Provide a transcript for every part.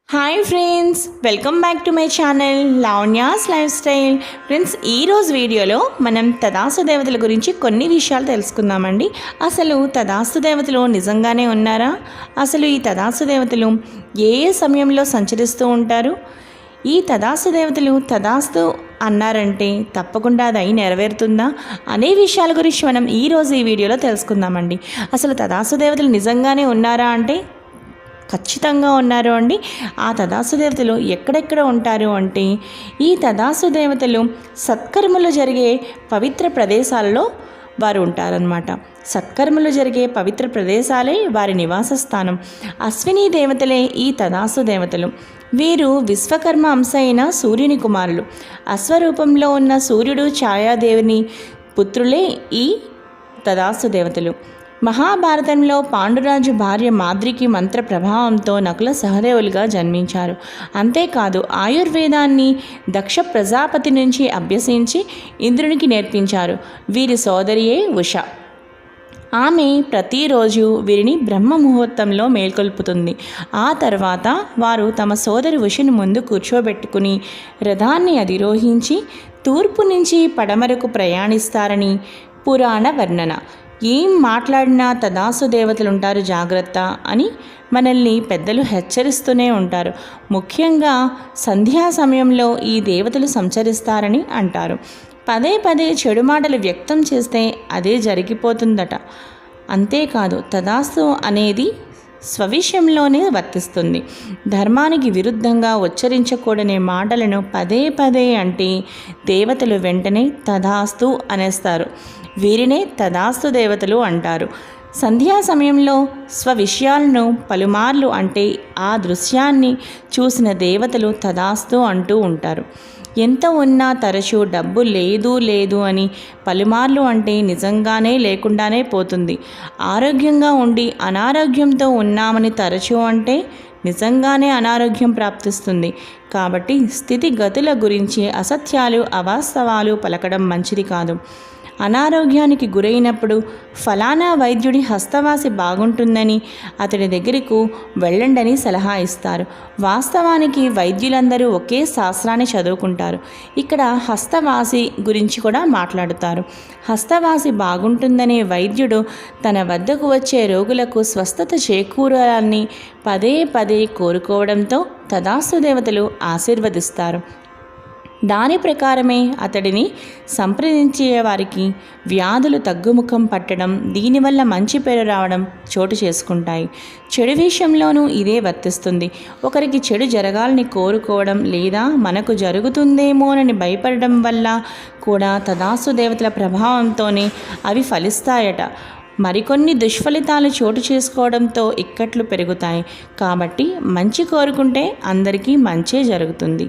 Hi friends, welcome back to my channel Lavanya's life style. Friends, ఈరోజు వీడియోలో మనం తదాస్తు దేవతల గురించి కొన్ని విషయాలు తెలుసుకుందామండి. అసలు తదాస్తు దేవతలు నిజంగానే ఉన్నారా? అసలు ఈ తదాస్తు దేవతలు ఏ సమయంలో సంచరిస్తూ ఉంటారు? ఈ తదాస్తు దేవతలు తదాస్తు అన్నారంటే తప్పకుండా అది నెరవేరుతుందా అనే విషయాల గురించి మనం ఈరోజు ఈ వీడియోలో తెలుసుకుందామండి. అసలు తదాస్తు దేవతలు నిజంగానే ఉన్నారా అంటే ఖచ్చితంగా ఉన్నారు అండి. ఆ తదాస్తు దేవతలు ఎక్కడెక్కడ ఉంటారు అంటే ఈ తదాస్తు దేవతలు సత్కర్మలు జరిగే పవిత్ర ప్రదేశాలలో వారు ఉంటారనమాట. సత్కర్మలు జరిగే పవిత్ర ప్రదేశాలే వారి నివాస స్థానం. అశ్విని దేవతలే ఈ తదాస్తు దేవతలు. వీరు విశ్వకర్మ అంశ అయిన సూర్యుని కుమారులు. అశ్వరూపంలో ఉన్న సూర్యుడు ఛాయాదేవిని పుత్రులే ఈ తదాస్తు దేవతలు. మహాభారతంలో పాండురాజు భార్య మాద్రికి మంత్ర ప్రభావంతో నకుల సహదేవులుగా జన్మించారు. అంతేకాదు ఆయుర్వేదాన్ని దక్ష ప్రజాపతి నుంచి అభ్యసించి ఇంద్రునికి నేర్పించారు. వీరి సోదరియే ఉష. ఆమె ప్రతిరోజు వీరిని బ్రహ్మ ముహూర్తంలో మేల్కొల్పుతుంది. ఆ తర్వాత వారు తమ సోదరి ఉషను ముందు కూర్చోబెట్టుకుని రథాన్ని అధిరోహించి తూర్పు నుంచి పడమరకు ప్రయాణిస్తారని పురాణ వర్ణన. ఏం మాట్లాడినా తదాస్తు దేవతలు ఉంటారు జాగ్రత్త అని మనల్ని పెద్దలు హెచ్చరిస్తూనే ఉంటారు. ముఖ్యంగా సంధ్యా సమయంలో ఈ దేవతలు సంచరిస్తారని అంటారు. పదే పదే చెడు మాటలు వ్యక్తం చేస్తే అదే జరిగిపోతుందట. అంతేకాదు తదాస్తు అనేది స్వవిషయంలోనే వర్తిస్తుంది. ధర్మానికి విరుద్ధంగా ఉచ్చరించకూడని మాటలను పదే పదే అంటే దేవతలు వెంటనే తదాస్తు అనేస్తారు. వీరినే తదాస్తు దేవతలు అంటారు. సంధ్యా సమయంలో స్వవిషయాలను పలుమార్లు అంటే ఆ దృశ్యాన్ని చూసిన దేవతలు తదాస్తు అంటూ ఉంటారు. ఎంత ఉన్నా తరచూ డబ్బు లేదు అని పలుమార్లు అంటే నిజంగానే లేకుండానే పోతుంది. ఆరోగ్యంగా ఉండి అనారోగ్యంతో ఉన్నామని తరచూ అంటే నిజంగానే అనారోగ్యం ప్రాప్తిస్తుంది. కాబట్టి స్థితిగతుల గురించి అసత్యాలు అవాస్తవాలు పలకడం మంచిది కాదు. అనారోగ్యానికి గురైనప్పుడు ఫలానా వైద్యుడి హస్తవాసి బాగుంటుందని అతడి దగ్గరకు వెళ్ళండని సలహా ఇస్తారు. వాస్తవానికి వైద్యులందరూ ఒకే శాస్త్రాన్ని చదువుకుంటారు. ఇక్కడ హస్తవాసి గురించి కూడా మాట్లాడుతారు. హస్తవాసి బాగుంటుందనే వైద్యుడు తన వద్దకు వచ్చే రోగులకు స్వస్థత చేకూరాలని పదే పదే కోరుకోవడంతో తదాస్తు దేవతలు ఆశీర్వదిస్తారు. దాని ప్రకారమే అతడిని సంప్రదించే వారికి వ్యాధులు తగ్గుముఖం పట్టడం, దీనివల్ల మంచి పేరు రావడం చోటు చేసుకుంటాయి. చెడు విషయంలోనూ ఇదే వర్తిస్తుంది. ఒకరికి చెడు జరగాలని కోరుకోవడం లేదా మనకు జరుగుతుందేమోనని భయపడడం వల్ల కూడా తదాస్తు దేవతల ప్రభావంతోనే అవి ఫలిస్తాయట. మరికొన్ని దుష్ఫలితాలు చోటు చేసుకోవడంతో ఇక్కట్లు పెరుగుతాయి. కాబట్టి మంచి కోరుకుంటే అందరికీ మంచే జరుగుతుంది.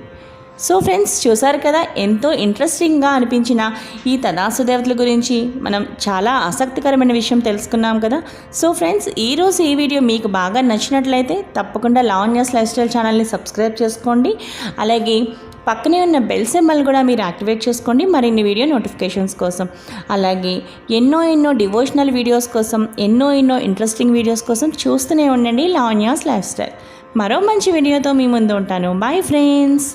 సో ఫ్రెండ్స్, చూసారు కదా, ఎంతో ఇంట్రెస్టింగ్గా అనిపించిన ఈ తదాస్తు దేవతల గురించి మనం చాలా ఆసక్తికరమైన విషయం తెలుసుకున్నాం కదా. సో ఫ్రెండ్స్, ఈరోజు ఈ వీడియో మీకు బాగా నచ్చినట్లయితే తప్పకుండా లావణ్యాస్ లైఫ్ స్టైల్ ఛానల్ని సబ్స్క్రైబ్ చేసుకోండి. అలాగే పక్కనే ఉన్న బెల్ సింబల్ కూడా మీరు యాక్టివేట్ చేసుకోండి మరిన్ని వీడియో నోటిఫికేషన్స్ కోసం. అలాగే ఎన్నో డివోషనల్ వీడియోస్ కోసం, ఎన్నో ఇంట్రెస్టింగ్ వీడియోస్ కోసం చూస్తూనే ఉండండి లావణ్యాస్ లైఫ్ స్టైల్. మరో మంచి వీడియోతో మీ ముందు ఉంటాను. Bye friends.